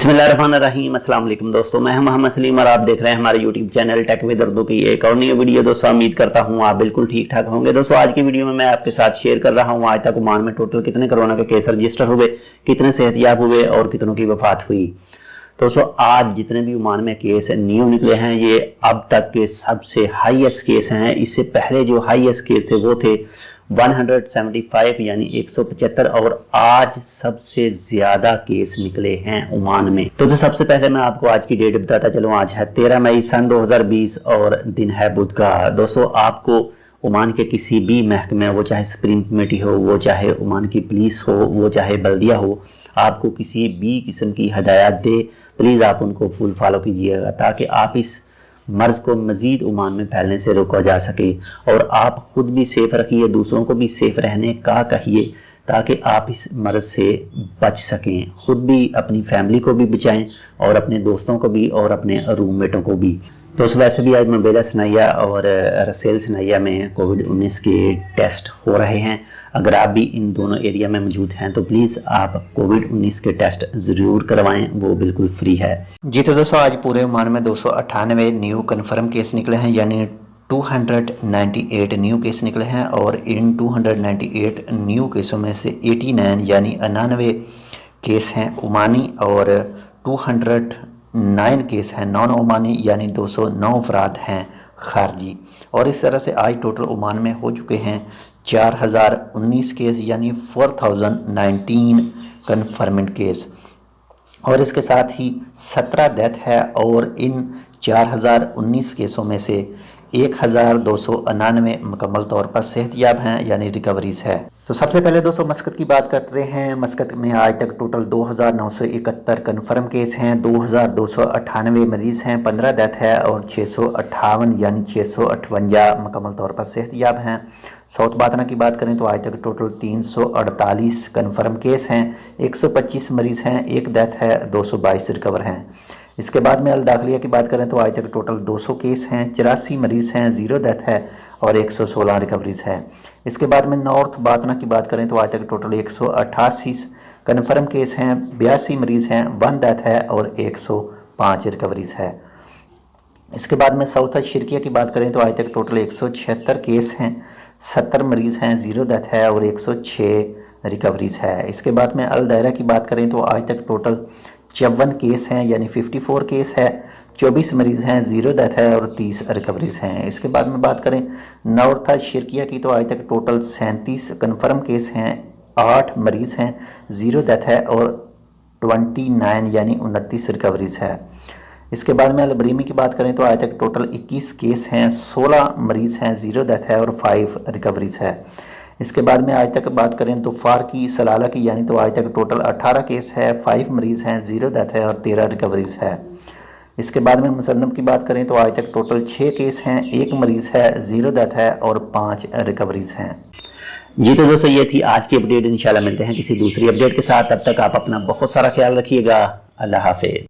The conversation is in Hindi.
बिस्मिल्लाहिर्रहमानिर्रहीम। अस्सलाम वालेकुम दोस्तों, मैं हूं मोहम्मद सलीम और आप देख रहे हैं हमारे YouTube channel tech with Urdu की एक और नई वीडियो। दोस्तों उम्मीद करता हूं आप बिल्कुल ठीक ठाक होंगे। दोस्तों आज की वीडियो में मैं आपके साथ शेयर कर रहा हूं आज तक ओमान में टोटल कितने कोरोना के केस रजिस्टर हुए, कितने सेहतयाब हुए और कितनों की वफात हुई। दोस्तों आज जितने भी ओमान में केस न्यू निकले हैं ये अब तक के सबसे हाईएस्ट केस हैं। इससे पहले जो हाईएस्ट केस थे वो थे 175 यानी 175 और आज सबसे ज्यादा केस निकले हैं ओमान में। तो सबसे पहले मैं आपको आज की डेट बताता चलूं। आज है 13 मई सन 2020 और दिन है बुध का। दोस्तों आपको ओमान के किसी भी महकमे, वो चाहे सुप्रीम कमेटी हो, वो चाहे ओमान की पुलिस हो, वो चाहे बल्दिया हो, आपको किसी भी किस्म की हदायत दे प्लीज़ आप उनको फुल फॉलो कीजिएगा ताकि आप इस मर्ज़ को मज़ीद ओमान में फैलने से रोका जा सके। और आप खुद भी सेफ़ रखिए, दूसरों को भी सेफ़ रहने का कहिए ताकि आप इस मर्ज़ से बच सकें। खुद भी अपनी फैमिली को भी बचाएं और अपने दोस्तों को भी और अपने रूममेटों को भी। दोस्तों वैसे भी आज मुबेला सनाया और रसेल सनाया में कोविड-19 के टेस्ट हो रहे हैं। अगर आप भी इन दोनों एरिया में मौजूद हैं तो प्लीज़ आप कोविड-19 के टेस्ट ज़रूर करवाएं, वो बिल्कुल फ्री है। जी तो दोस्तों आज पूरे ओमान में 298 न्यू कन्फर्म केस निकले हैं, यानी 298 न्यू केस निकले हैं और इन 298 न्यू केसों में से 89 यानी 99 केस हैं ओमानी और 209 केस हैं नॉन ओमानी यानी 209 अफराद हैं खारजी। और इस तरह से आज टोटल ओमान में हो चुके हैं 4019 केस यानी 4019 कन्फर्मेंट केस। और इसके साथ ही 17 डेथ है और इन 4019 केसों में से 1299 मुकम्मल तौर पर सेहतयाब हैं यानी रिकवरीज है। तो सबसे पहले दोस्तों मस्कत की बात करते हैं। मस्कत में आज तक टोटल 2971 कन्फर्म केस हैं, 2298 मरीज़ हैं, 15 डेथ है और 658 यानी 658 मुकम्मल तौर पर सेहतयाब हैं। साउथ बातना की बात करें तो आज तक टोटल 348 कन्फर्म केस हैं, 125 मरीज़ हैं, 1 डेथ है, 222 रिकवर हैं। इसके बाद में अल दाखिलिया की बात करें तो आज तक टोटल 200 केस हैं, 84 मरीज़ हैं, 0 डेथ है और 116 रिकवरीज है। इसके बाद में नॉर्थ बातना की बात करें तो आज तक टोटल 188 कन्फर्म केस हैं, 82 मरीज़ हैं, 1 डेथ है और 105 रिकवरीज है। इसके बाद में साउथ शिरकिया की बात करें तो आज तक टोटल 176 केस हैं, 70 मरीज़ हैं, 0 डेथ है और 106 रिकवरीज है। इसके बाद में अल दायरा की बात करें तो आज तक टोटल 54 केस हैं यानी 54 केस है, 24 मरीज़ हैं, 0 डेथ है और 30 रिकवरीज हैं। इसके बाद में बात करें नॉर्थ शिरकिया की तो आज तक टोटल 37 कन्फर्म केस हैं, 8 मरीज़ हैं, 0 डेथ है और 29 यानी 29 रिकवरीज है। इसके बाद में अलबरीमी की बात करें तो आज तक टोटल 21 केस हैं, 16 मरीज़ हैं, 0 डेथ है और 5 रिकवरीज है। इसके बाद में आज तक बात करें तो फार की सलाला की यानी तो आज तक टोटल 18 केस है, 5 मरीज़ हैं, 0 डेथ है और 13 रिकवरीज है। इसके बाद में मुसन्नम की बात करें तो आज तक टोटल 6 केस हैं, 1 मरीज़ है, 0 डेथ है और 5 रिकवरीज हैं। जी तो दोस्तों ये थी आज की अपडेट। इंशाल्लाह मिलते हैं किसी दूसरी अपडेट के साथ। तब तक आप अपना बहुत सारा ख्याल रखिएगा। अल्लाह हाफिज़।